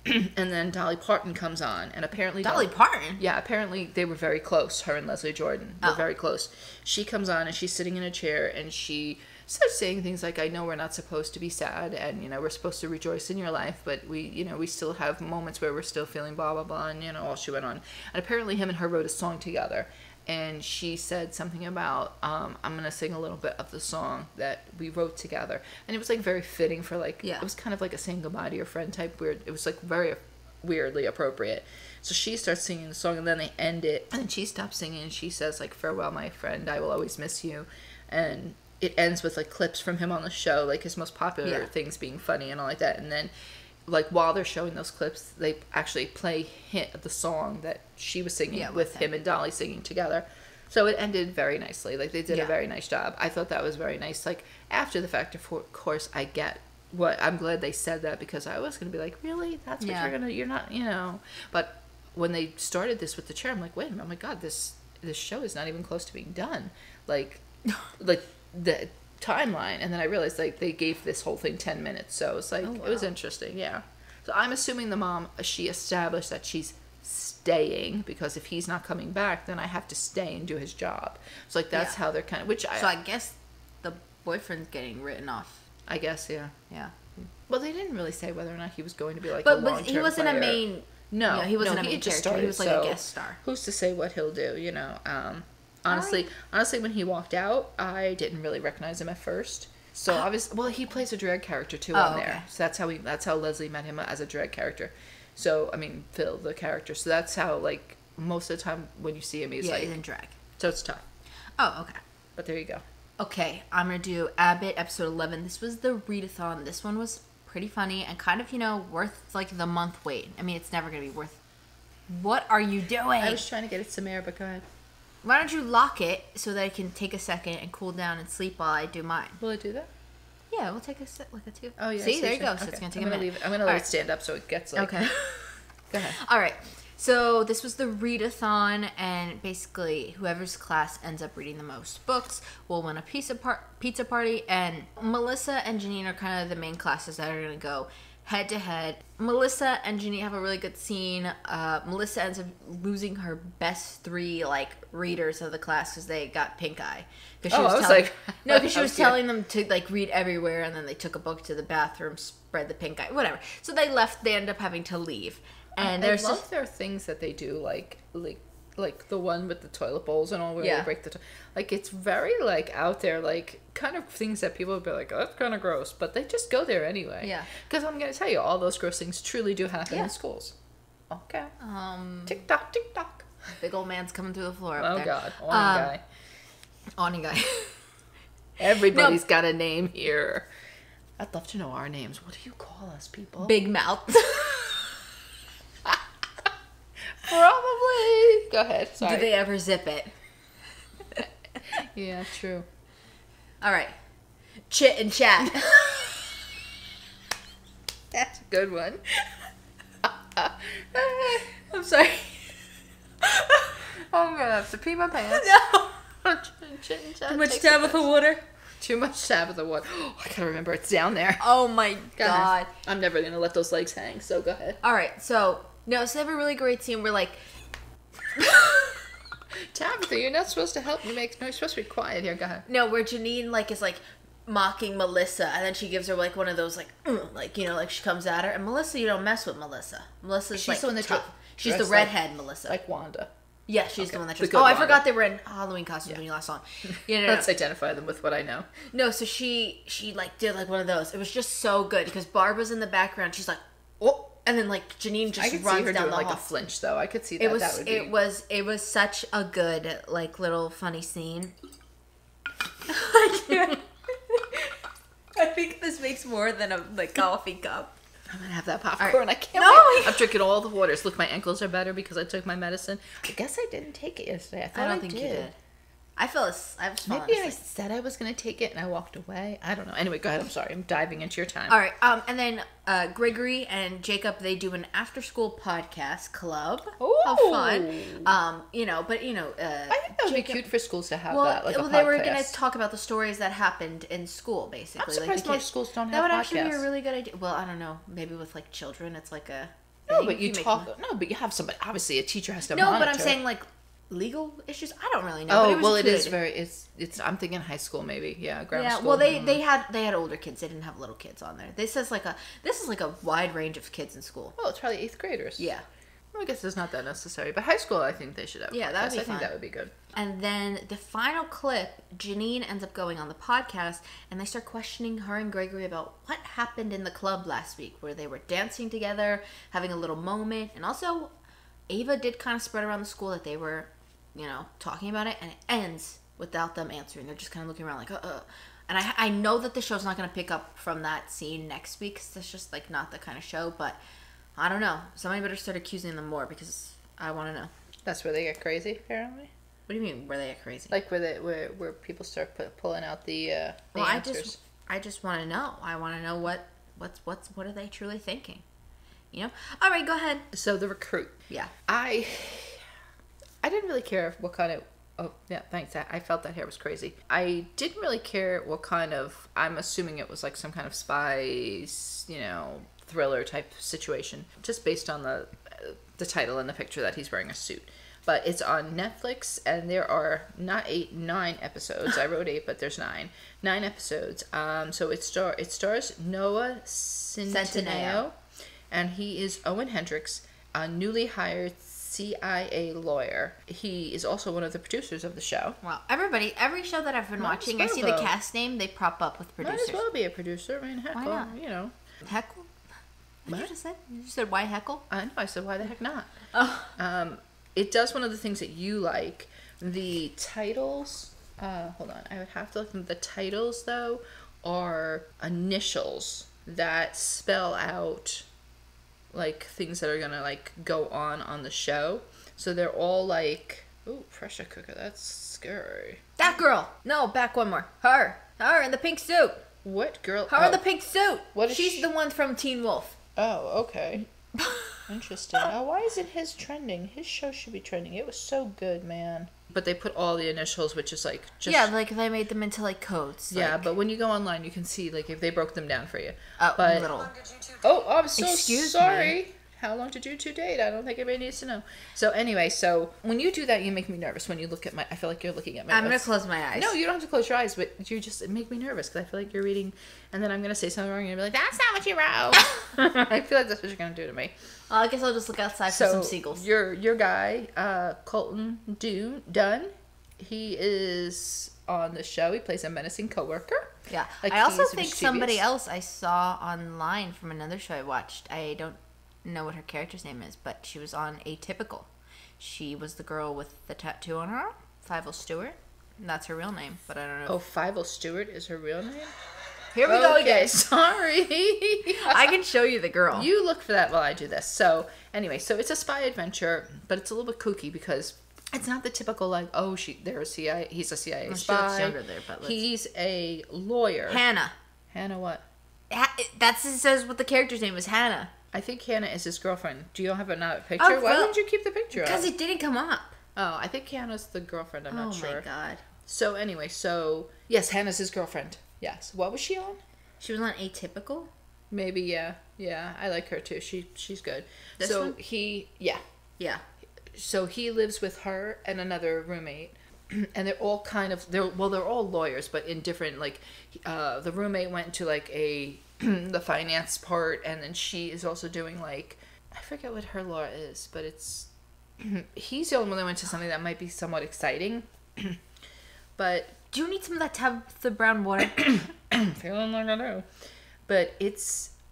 And then Dolly Parton comes on, and apparently Dolly Parton? Yeah, apparently they were very close. Her and Leslie Jordan were very close. She comes on, and she's sitting in a chair, and she starts saying things like, "I know we're not supposed to be sad, and we're supposed to rejoice in your life, but we still have moments where we're still feeling blah blah blah." And all she went on, and apparently him and her wrote a song together. And she said something about, I'm going to sing a little bit of the song that we wrote together. And it was, like, very fitting for, like, it was kind of like a saying goodbye to your friend type weird. It was, like, very weirdly appropriate. So she starts singing the song, and then they end it. And then she stops singing, and she says, like, "Farewell, my friend, I will always miss you." And it ends with, like, clips from him on the show, like, his most popular things being funny and all like that. And then, like, while they're showing those clips, they actually play the song that she was singing with him and Dolly singing together. So it ended very nicely. Like, they did a very nice job. I thought that was very nice. Like, after the fact, of course, I get what... I'm glad they said that, because I was going to be like, really? That's what you're going to... You're not, But when they started this with the chair, I'm like, wait a minute. Oh, my God, this show is not even close to being done. Like the timeline. And then I realized, like, they gave this whole thing 10 minutes. So it's like, it was interesting. Yeah. So I'm assuming the mom, she established that she's staying, because if he's not coming back, then I have to stay and do his job. So, like, that's how they're kind of, so I guess the boyfriend's getting written off. I guess, yeah. Yeah. Well, they didn't really say whether or not he was going to be, like, but a long-term he wasn't player. A main... No. He wasn't a main he just character. started, He was, like, a guest star. Who's to say what he'll do, Honestly, when he walked out, I didn't really recognize him at first. So obviously, well, he plays a drag character too on there. So that's how Leslie met him, as a drag character. So I mean, Phil, the character. So that's how, like, most of the time when you see him, he's like, he's in drag. So it's tough. Oh, okay. But there you go. Okay, I'm gonna do Abbott episode 11. This was the readathon. This one was pretty funny and kind of worth, like, the month wait. I mean, it's never gonna be worth. What are you doing? I was trying to get it some air, but go ahead. Why don't you lock it so that I can take a second and cool down and sleep while I do mine? Will it do that? Yeah, we'll take a sip, like a two. Oh, yeah. See, there you go. Okay. So it's going to take a minute. I'm going to let it stand up so it gets, like... Okay. Go ahead. All right. So this was the readathon, and basically whoever's class ends up reading the most books will win a pizza party, and Melissa and Janine are kind of the main classes that are going to go head-to-head. Melissa and Janine have a really good scene. Melissa ends up losing her best 3, like, readers of the class because they got pink eye. Because she was telling them to, like, read everywhere, and then they took a book to the bathroom, spread the pink eye, whatever. So they left. They ended up having to leave. And I love their things that they do, like the one with the toilet bowls and all, where they break the like, it's very, like, out there, like, kind of things that people would be like, oh, that's kind of gross, but they just go there anyway. Yeah. Because I'm going to tell you, all those gross things truly do happen in schools. Okay. Tick tock, tick tock. Big old man's coming through the floor up there. Oh, God. Awning guy. Awning guy. Everybody's got a name here. I'd love to know our names. What do you call us, people? Big mouth. Probably. Go ahead. Sorry. Do they ever zip it? Yeah, true. All right. Chit and chat. That's a good one. I'm sorry. I'm gonna have to pee my pants. No. Chit and chat. Too much Tabitha water. Too much Tabitha water. Oh, I gotta remember it's down there. Oh my God. I'm never gonna let those legs hang, so go ahead. All right, so they have a really great scene where, like, Tabitha, you're not supposed to help me make. No, you're supposed to be quiet here. Go ahead. No, where Janine, like, is, like, mocking Melissa, and then she gives her, like, one of those, like, like, she comes at her, and Melissa, you don't mess with Melissa. She's like, the one that tough. She's the redhead, Melissa. Like Wanda. Yeah, she's the one that just... Oh, I forgot they were in Halloween costumes when you last saw them. Yeah, no. Let's identify them with what I know. No, so she like, did, like, one of those. It was just so good, because Barbara's in the background. She's like, oh, and then, like, Janine just runs down the hall. I could see her doing, like, a flinch, though. I could see that. It was such a good, like, little funny scene. I can't. I think this makes more than a, like, coffee cup. I'm gonna have that popcorn. Right. I can't wait. I'm drinking all the waters. Look, my ankles are better because I took my medicine. I guess I didn't take it yesterday. I don't think you did. I was maybe I said I was gonna take it and I walked away. I don't know. Anyway, go ahead. I'm sorry. I'm diving into your time. All right. And then Gregory and Jacob, they do an after-school podcast club. Oh, how fun! I think that would be cute for schools to have that. Like, they were gonna talk about the stories that happened in school, basically. I'm surprised most schools don't have podcasts. That would actually be a really good idea. Well, I don't know. Maybe with, like, children, it's like a... No, but you talk. No, but you have somebody. Obviously, a teacher has to. No, monitor. but I'm saying like legal issues. I don't really know. Oh, well, it is very. It's. I'm thinking high school, maybe. Yeah, grammar school. Well, they had older kids. They didn't have little kids on there. This is like a wide range of kids in school. Well, it's probably 8th graders. Yeah. Well, I guess it's not that necessary, but high school, I think they should have. Yeah, that would be fun. I think that would be good. And then the final clip, Janine ends up going on the podcast, and they start questioning her and Gregory about what happened in the club last week, where they were dancing together, having a little moment, and also Ava did kind of spread around the school that they were, talking about it, and it ends without them answering. They're just kind of looking around like, And I know that the show's not going to pick up from that scene next week, because it's just like not the kind of show, but I don't know. Somebody better start accusing them more, because I want to know. That's where they get crazy, apparently. What do you mean, where they get crazy? Like where people start pulling out the answers. I just want to know. I want to know what are they truly thinking? All right, go ahead. So the recruit. Yeah. I didn't really care what kind of. Oh yeah, thanks. I felt that hair was crazy. I didn't really care what kind of. I'm assuming it was like some kind of spy, thriller type situation, just based on the title and the picture that he's wearing a suit. But it's on Netflix, and there are not 8, 9 episodes. I wrote 8, but there's 9 episodes. So it stars Noah Centineo, and he is Owen Hendricks, a newly hired CIA lawyer. He is also one of the producers of the show. Wow. Every show that I've been watching, I see the cast name, they prop up with producers. Might as well be a producer. I mean, heck, why not? Heckle? What did you just say? You said why heckle? I know. I said why the heck not? Oh. It does one of the things that you like. The titles. Hold on. I would have to look. The titles though are initials that spell out like things that are gonna like go on the show. So they're all like, ooh, pressure cooker. That's scary. That girl. No, back one more. Her in the pink suit. What girl? Her in the pink suit. What is She's the one from Teen Wolf. Oh, okay. Interesting. Oh, why isn't his trending? His show should be trending. It was so good, man. But they put all the initials, which is like just... Yeah, like they made them into like codes. Yeah, but when you go online, you can see like if they broke them down for you. Oh, but... little. Oh, I'm so Excuse sorry. me. How long did you two date? I don't think anybody needs to know. So anyway, when you do that, you make me nervous. When you look at I feel like you're looking at my I'm notes. going to close my eyes. No, you don't have to close your eyes, but it make me nervous because I feel like you're reading, and then I'm going to say something wrong, and you're going to be like, that's not what you wrote. I feel like that's what you're going to do to me. Well, I guess I'll just look outside for some seagulls. Your guy, Colton Dunn, he is on the show. He plays a menacing coworker. Yeah. Like I also think somebody else I saw online from another show I watched, I don't know what her character's name is, but she was on Atypical. She was the girl with the tattoo on her arm, Fievel Stewart. That's her real name, but I don't know. Oh, Fievel Stewart is her real name? Here we go again. Sorry. I can show you the girl. You look for that while I do this. So, anyway, it's a spy adventure, but it's a little bit kooky because it's not the typical like, oh, they're a CIA, he's a CIA spy. She looks younger there, but he's a lawyer. Hannah. Hannah what? It says what the character's name is, Hannah. I think Hannah is his girlfriend. Do you have another picture? Oh, Why didn't you keep the picture up? Because it didn't come up. Oh, I think Hannah's the girlfriend. I'm not sure. Oh, my God. So, anyway, yes, Hannah's his girlfriend. Yes. What was she on? She was on Atypical? Maybe, yeah. Yeah, I like her, too. She's good. This one? Yeah. So, he lives with her and another roommate. And they're all they're all lawyers, but in different, like, the roommate went to, like, the finance part, and then she is also doing, like, I forget what her law is, but he's the only one that went to something that might be somewhat exciting. But do you need some of that Tabitha Brown water? Feeling like I do. But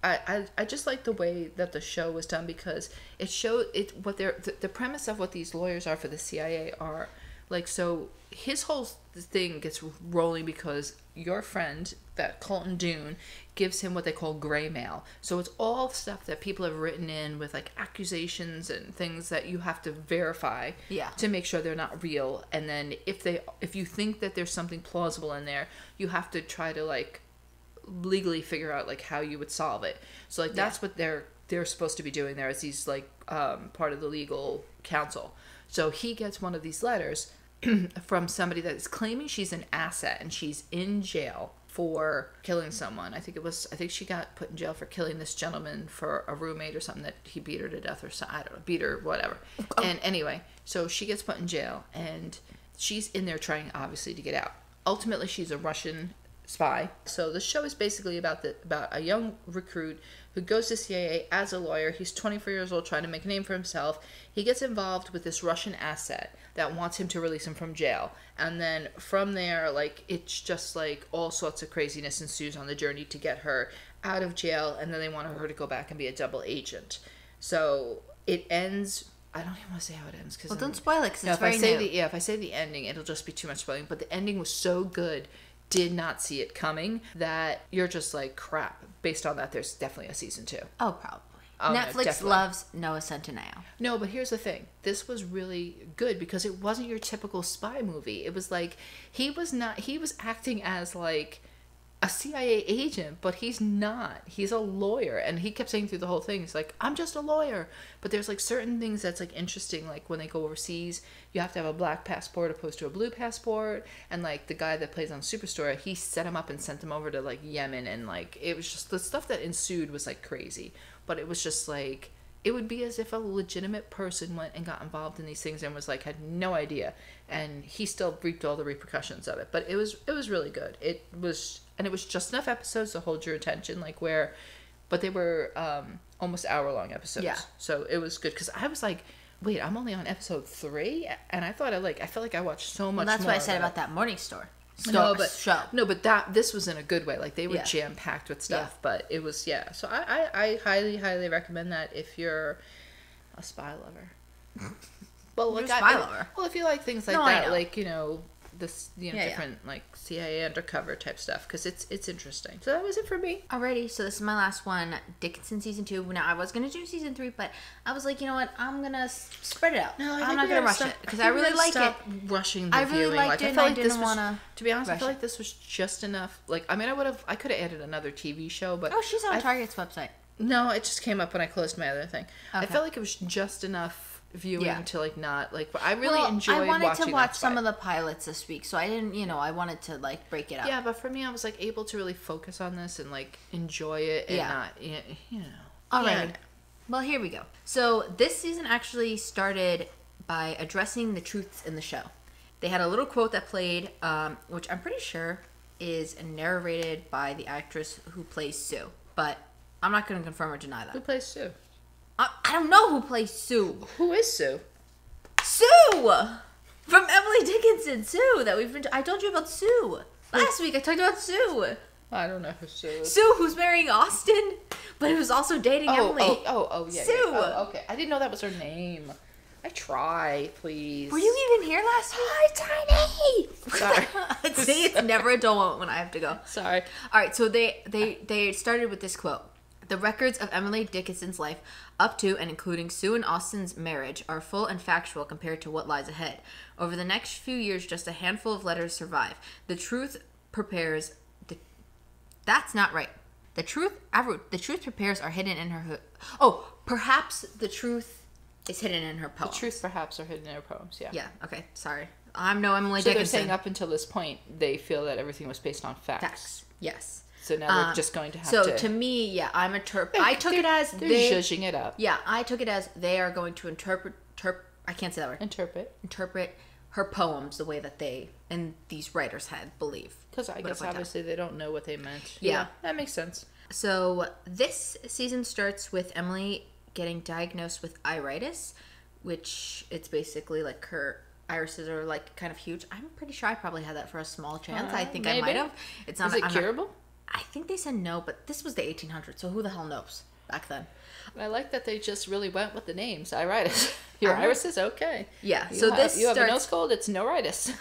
I just like the way that the show was done because it showed what the premise of what these lawyers are for the CIA are like. So his whole thing gets rolling because your friend, that Colton Dune, gives him what they call gray mail. So it's all stuff that people have written in with like accusations and things that you have to verify to make sure they're not real. And then if you think that there's something plausible in there, you have to try to like legally figure out like how you would solve it. So like that's what they're supposed to be doing there, as he's like part of the legal counsel. So he gets one of these letters from somebody that is claiming she's an asset and she's in jail for killing someone. I think she got put in jail for killing this gentleman for a roommate or something, that he beat her to death or something. I don't know, beat her, whatever. Oh. And anyway, so she gets put in jail, and she's in there trying, obviously, to get out. Ultimately, she's a Russian spy. So the show is basically about a young recruit who goes to CIA as a lawyer. He's 24 years old, trying to make a name for himself. He gets involved with this Russian asset that wants him to release him from jail. And then from there, like, it's just like all sorts of craziness ensues on the journey to get her out of jail. And then they want her to go back and be a double agent. So it ends. I don't even want to say how it ends. Well, don't spoil it, because it's very new. If I say the ending, it'll just be too much spoiling. But the ending was so good, did not see it coming, that you're just like, crap. Based on that, there's definitely a season 2. Oh, probably. Netflix loves Noah Centineo. No, but here's the thing. This was really good because it wasn't your typical spy movie. It was like, he was acting as like a CIA agent, but he's not. He's a lawyer, and he kept saying through the whole thing, he's like, I'm just a lawyer. But there's like certain things that's like interesting, like when they go overseas, you have to have a black passport opposed to a blue passport. And like the guy that plays on Superstore, he set him up and sent him over to like Yemen, and like it was just, the stuff that ensued was like crazy. But it was just like, it would be as if a legitimate person went and got involved in these things and was like, had no idea, and he still reaped all the repercussions of it. But it was really good. It was just enough episodes to hold your attention, but they were almost hour-long episodes. Yeah. So it was good, because I was like, wait, I'm only on episode 3, and I felt like I watched so much. Well, that's more what I said about that morning show. But this was in a good way. Like, they were jam-packed with stuff, but it was, So I highly, highly recommend that if you're a spy lover. Well, like, spy lover. Well, if you like things like that, like, different like CIA undercover type stuff, because it's interesting. So that was it for me. Alrighty, so this is my last one, Dickinson season 2. Now, I was gonna do season 3, but I was like, you know what? I'm gonna spread it out. No, I'm not gonna rush it, because I really like it. Rushing the viewing. I really liked it, and I didn't wanna. To be honest, I feel like this was just enough. Like, I mean, I could have added another TV show, but she's on Target's website. No, it just came up when I closed my other thing. Okay. I felt like it was just enough viewing to like not like, but I really enjoyed watching. I wanted to watch some of the pilots this week, so I didn't, I wanted to like break it up. Yeah, but for me, I was like able to really focus on this and like enjoy it and not, All right. Well, here we go. So this season actually started by addressing the truths in the show. They had a little quote that played, which I'm pretty sure is narrated by the actress who plays Sue, but I'm not going to confirm or deny that. Who plays Sue? I don't know who plays Sue. Who is Sue? Sue! From Emily Dickinson. Sue, I told you about Sue. Last week I talked about Sue. I don't know who Sue is. Sue, who's marrying Austin, but who's also dating Emily. Yeah. Sue. Yeah. Oh, okay. I didn't know that was her name. I try, please. Were you even here last week? Hi, Tiny! Sorry. See, it's never a dull moment when I have to go. Sorry. All right, so they started with this quote. The records of Emily Dickinson's life up to and including Sue and Austin's marriage are full and factual compared to what lies ahead. Over the next few years, just a handful of letters survive. The truth prepares... That's not right. The truth prepares are hidden in her... perhaps the truth is hidden in her poems. The truth perhaps are hidden in her poems, yeah. Yeah, okay, sorry. I'm no Emily Dickinson. Dickinson. So they're saying up until this point, they feel that everything was based on facts. Facts, yes. So now we're just going to have to... So to me, yeah, I took it as... They're zhuzhing it up. Yeah, I took it as they are going to interpret... I can't say that word. Interpret her poems the way that they and these writers had believe. Because I guess obviously they don't know what they meant. Yeah. That makes sense. So this season starts with Emily getting diagnosed with iritis, which it's basically like her... irises are like kind of huge. I'm pretty sure I probably had that for a small chance. I think maybe. I might have. It's not. Is it curable? I think they said no, but this was the 1800s, so who the hell knows back then? I like that they just really went with the names. Iritis. Your irises, okay. Yeah. You have a nose cold. It's noritis.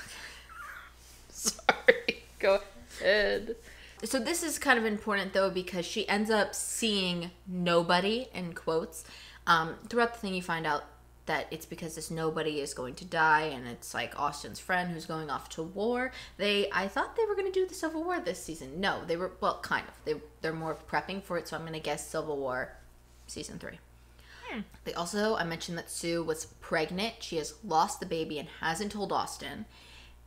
Sorry. Go ahead. So this is kind of important though, because she ends up seeing nobody in quotes. Throughout the thing, you find out that it's because this nobody is going to die, and it's like Austin's friend who's going off to war. I thought they were going to do the Civil War this season. No, they were, well, kind of. They're more prepping for it, so I'm going to guess Civil War season 3. They also, I mentioned that Sue was pregnant. She has lost the baby and hasn't told Austin.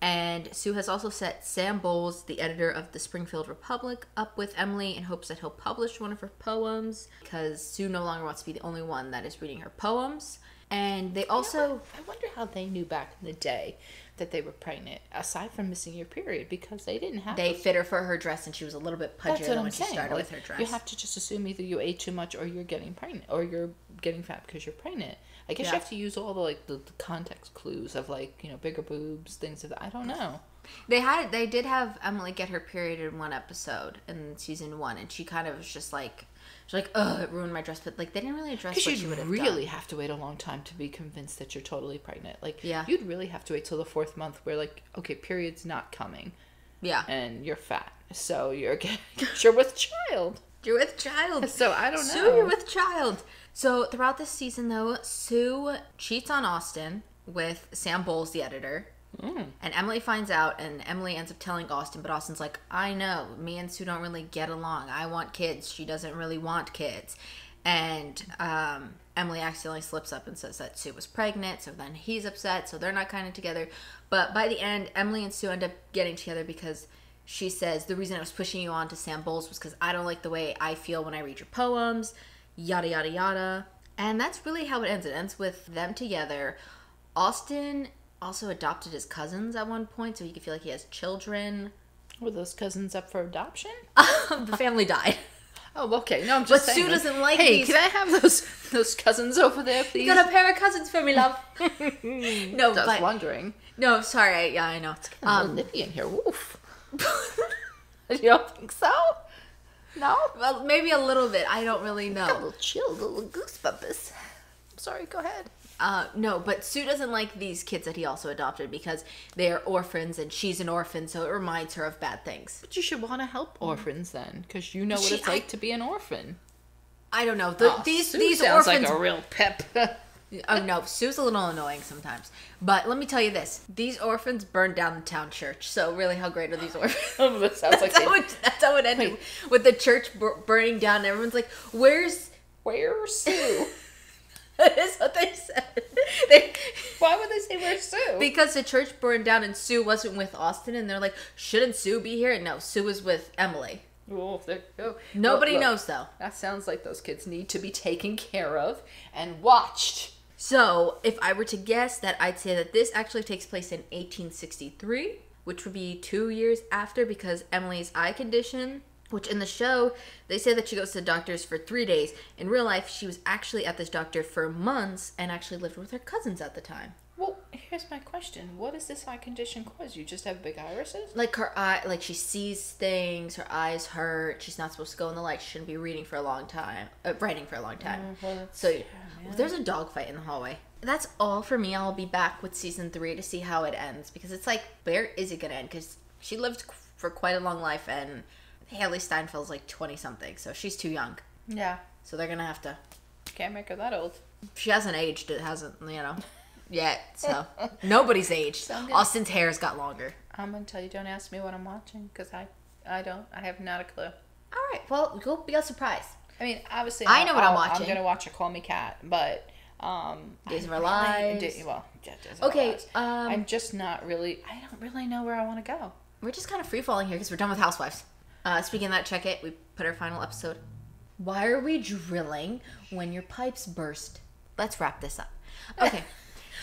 And Sue has also set Sam Bowles, the editor of the Springfield Republic, up with Emily in hopes that he'll publish one of her poems, because Sue no longer wants to be the only one that is reading her poems. And they also... I wonder how they knew back in the day that they were pregnant, aside from missing your period, because they didn't have... They fit her for her dress, and she was a little bit pudgier than when she started with her dress. You have to just assume either you ate too much or you're getting pregnant, or you're getting fat because you're pregnant. I guess you have to use all the context clues of, like, you know, bigger boobs, things of that. I don't know. They did have Emily get her period in one episode in season 1, and she kind of was just like... She's like, oh, it ruined my dress. But, like, they didn't really address what she would have done. Because you'd really have to wait a long time to be convinced that you're totally pregnant. Like, yeah. You'd really have to wait till the 4th month where, like, okay, period's not coming. Yeah. And you're fat. So you're with child. You're with child. So I don't know. Sue, you're with child. So throughout this season, though, Sue cheats on Austin with Sam Bowles, the editor. And Emily finds out, and Emily ends up telling Austin, but Austin's like, I know, me and Sue don't really get along. I want kids. She doesn't really want kids. And Emily accidentally slips up and says that Sue was pregnant, so then he's upset, so they're not kind of together. But by the end, Emily and Sue end up getting together because she says, the reason I was pushing you on to Sam Bowles was because I don't like the way I feel when I read your poems, yada, yada, yada. And that's really how it ends. It ends with them together. Austin also adopted his cousins at one point, so he could feel like he has children. Were those cousins up for adoption? The family died. Oh, okay. No, I'm just saying. But Sue doesn't like hey, these... can I have those cousins over there, please? You got a pair of cousins for me, love. No, I was wondering. No, sorry. Yeah, I know. It's kind of nippy in here. Woof. You don't think so? No? Well, maybe a little bit. I don't really know. Got a little chill, a little goosebumps. Sorry, go ahead. No, but Sue doesn't like these kids that he also adopted because they are orphans and she's an orphan, so it reminds her of bad things. But you should want to help orphans then, because you know what it's like to be an orphan. I don't know. These sounds orphans... like a real pep. Oh, no, Sue's a little annoying sometimes. But let me tell you this. These orphans burned down the town church, so really how great are these orphans? That sounds like that's how it ended, with the church burning down, and everyone's like, where's Sue? That is what they said. Why would they say where's Sue? Because the church burned down and Sue wasn't with Austin, and they're like, shouldn't Sue be here? And no, Sue was with Emily. Oh, there you go. Nobody knows, though. That sounds like those kids need to be taken care of and watched. So, if I were to guess that, I'd say that this actually takes place in 1863, which would be 2 years after, because Emily's eye condition, which in the show, they say that she goes to the doctor's for 3 days. In real life, she was actually at this doctor for months and actually lived with her cousins at the time. Well, here's my question. What does this eye condition cause? You just have big irises? Like her eye, like she sees things, her eyes hurt, she's not supposed to go in the light, she shouldn't be writing for a long time. So there's a dog fight in the hallway. That's all for me. I'll be back with season 3 to see how it ends, because it's like, where is it going to end? Because she lived for quite a long life, and Haley Steinfeld's like 20-something, so she's too young. Yeah. So they're going to have to... Can't make her that old. She hasn't aged. It hasn't, yet. So nobody's aged. Austin's hair's got longer. I'm going to tell you, don't ask me what I'm watching, because I don't. I have not a clue. All right. Well, you'll be a surprise. I mean, obviously... I know what I'm watching. I'm going to watch a Call Me Cat, but... Days of Our Lives. Days of Our Lives. I'm just not really... I don't really know where I want to go. We're just kind of free-falling here because we're done with Housewives. Speaking of that, check it. We put our final episode. Why are we drilling when your pipes burst? Let's wrap this up. Okay.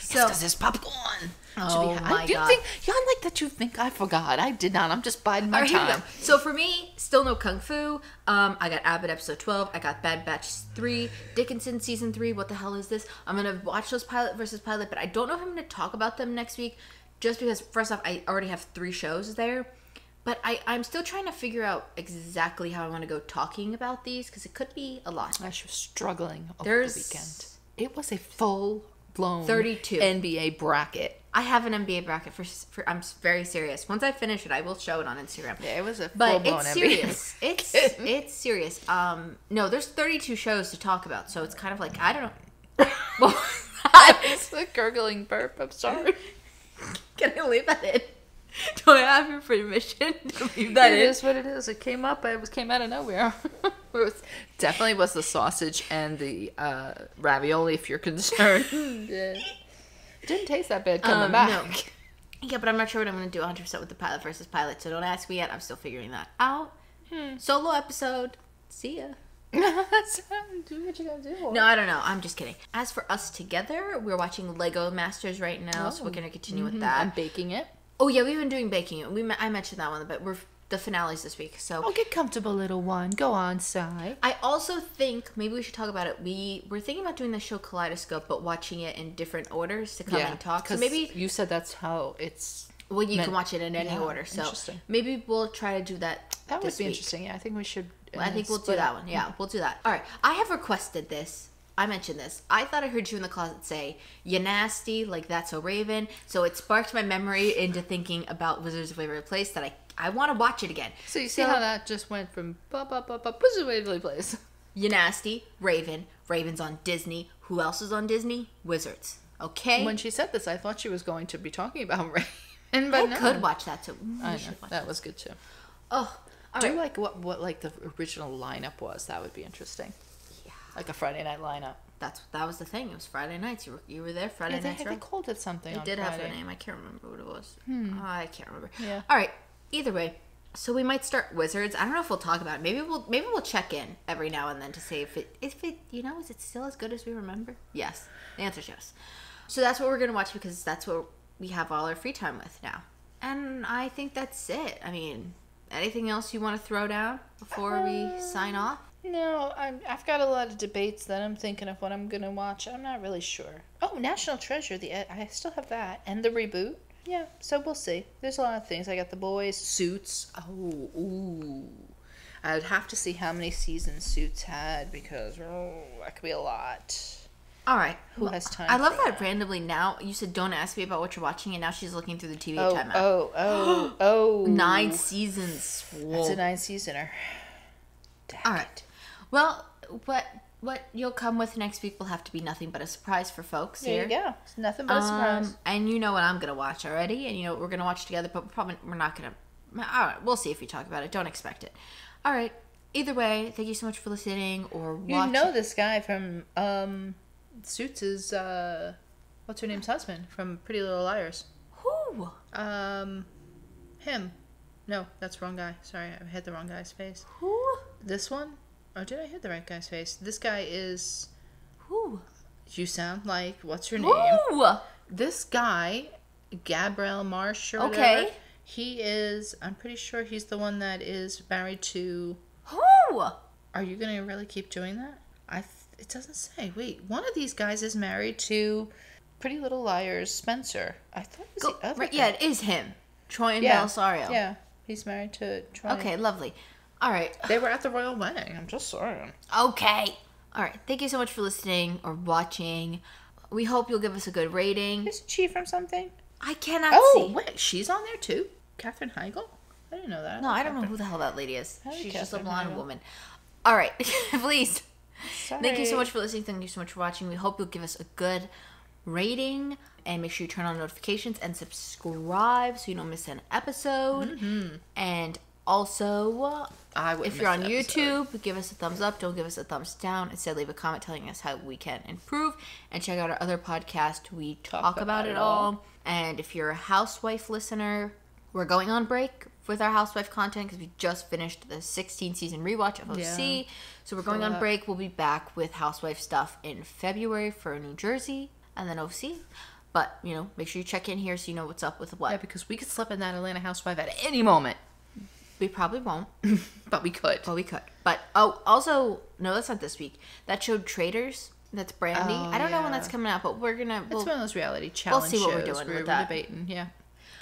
So, because there's popcorn. Oh my God. Y'all like that you think I forgot. I did not. I'm just biding my time. So for me, still no Kung Fu. I got Abbott episode 12. I got Bad Batch 3. Dickinson season 3. What the hell is this? I'm going to watch those pilot versus pilot, but I don't know if I'm going to talk about them next week. Just because, first off, I already have 3 shows there. But I'm still trying to figure out exactly how I want to go talking about these, because it could be a lot. I was struggling over the weekend. It was a full-blown 32 NBA bracket. I have an NBA bracket for I'm very serious. Once I finish it, I will show it on Instagram. Yeah, it was a full-blown NBA. But it's serious. It's serious. No, there's 32 shows to talk about, so it's kind of like, I don't know. Well, it's a gurgling burp. I'm sorry. Can I leave that in? Do I have your permission to leave that in? It is what it is. It came up. It came out of nowhere. Definitely was the sausage and the ravioli, if you're concerned. Yeah. Didn't taste that bad coming back. No. Yeah, but I'm not sure what I'm going to do 100% with the pilot versus pilot, so don't ask me yet. I'm still figuring that out. Solo episode. See ya. Do what you gotta do. No, I don't know. I'm just kidding. As for us together, we're watching Lego Masters right now, so we're going to continue with that. I'm baking it. Oh, yeah, we've been doing baking. I mentioned that one, but the finale's this week, so... Oh, get comfortable, little one. Go on, Sai. I also think, maybe we should talk about it, we're thinking about doing the show Kaleidoscope, but watching it in different orders to come and talk. So maybe... You said that's how it's... Well, you can watch it in any order, so maybe we'll try to do that. That would be interesting. Yeah, I think we should. I think we'll do that one. Yeah, we'll do that. All right. I have requested this. I mentioned this. I thought I heard you in the closet say, "You nasty," like That's So Raven. So it sparked my memory into thinking about Wizards of Waverly Place that I want to watch it again. So you see how that just went from Wizards of Waverly Place. You nasty, Raven. Raven's on Disney. Who else is on Disney? Wizards. Okay. When she said this, I thought she was going to be talking about Raven. But I could watch that too. I know that was good too. Oh, do like what like the original lineup was. That would be interesting. Yeah, like a Friday night lineup. That was the thing. It was Friday nights. You were there Friday nights. They called it something. They did have a name. I can't remember what it was. I can't remember. Yeah. All right. Either way, so we might start Wizards. I don't know if we'll talk about it. Maybe we'll check in every now and then to say if it is it still as good as we remember? Yes. The answer is yes. So that's what we're gonna watch because that's what we have all our free time with now. And I think that's it. I mean, anything else you want to throw down before we sign off? No, I've got a lot of debates that I'm thinking of what I'm going to watch. I'm not really sure. Oh, National Treasure. I still have that. And the reboot. Yeah, so we'll see. There's a lot of things. I got The Boys, Suits. Oh, ooh. I'd have to see how many seasons Suits had because that could be a lot. All right. Who has time? I love that randomly now. You said don't ask me about what you're watching, and now she's looking through the TV timeout. Oh. 9 seasons. Whoa. That's a 9-seasoner. All right. Well, what you'll come with next week will have to be nothing but a surprise for folks here. There you go. It's nothing but a surprise. And you know what I'm going to watch already, and you know what we're going to watch together, but we're not going to... All right, we'll see if we talk about it. Don't expect it. All right. Either way, thank you so much for listening or watching. You know this guy from... Suits is what's her name's husband from Pretty Little Liars. Who? Him. No, that's the wrong guy. Sorry, I hit the wrong guy's face. Who? This one? Or did I hit the right guy's face? This guy is... Who? You sound like... What's her name? Who? This guy, Gabriel Marsh or whatever. Okay. He is... I'm pretty sure he's the one that is married to... Who? Are you going to really keep doing that? It doesn't say. Wait, one of these guys is married to Pretty Little Liars Spencer. I thought it was the other guy. Yeah, it is him. Troy and Belisario. Yeah, he's married to Troy. Okay, lovely. All right. They were at the royal wedding. I'm just saying. Okay. All right. Thank you so much for listening or watching. We hope you'll give us a good rating. Isn't she from something? I cannot see. Oh, wait. She's on there too? Katherine Heigl? I didn't know that. No, I don't know who the hell that lady is. She's just a blonde woman. All right. Please. Sorry. Thank you so much for listening. Thank you so much for watching. We hope you'll give us a good rating and make sure you turn on notifications and subscribe so you don't miss an episode. Mm-hmm. And also, if you're on YouTube, give us a thumbs up. Don't give us a thumbs down. Instead, leave a comment telling us how we can improve. And check out our other podcast. We talk about it all. And if you're a housewife listener, we're going on break with our housewife content because we just finished the 16th season rewatch of OC. Yeah. So we're going on break. We'll be back with housewife stuff in February for New Jersey and then OC. But, you know, make sure you check in here so you know what's up with what. Yeah, because we could slip in that Atlanta housewife at any moment. We probably won't. But we could. But, also, no, that's not this week. That showed Traders. That's Brandy. I don't know when that's coming out, but we're going to... It's one of those reality challenge shows. We'll see what we're doing with that. We're debating, yeah.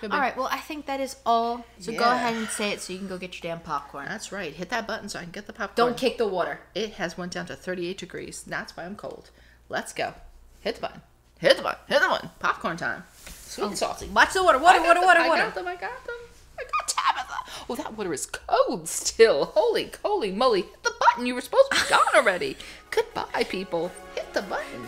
All right, well, I think that is all. So go ahead and say it so you can go get your damn popcorn. That's right. Hit that button so I can get the popcorn. Don't kick the water. It has went down to 38 degrees. That's why I'm cold. Let's go. Hit the button. Hit the button. Popcorn time. Sweet and salty. Watch the water. Water. I got them. I got Tabitha. Oh, that water is cold still. Holy moly. Hit the button. You were supposed to be gone already. Goodbye, people. Hit the button.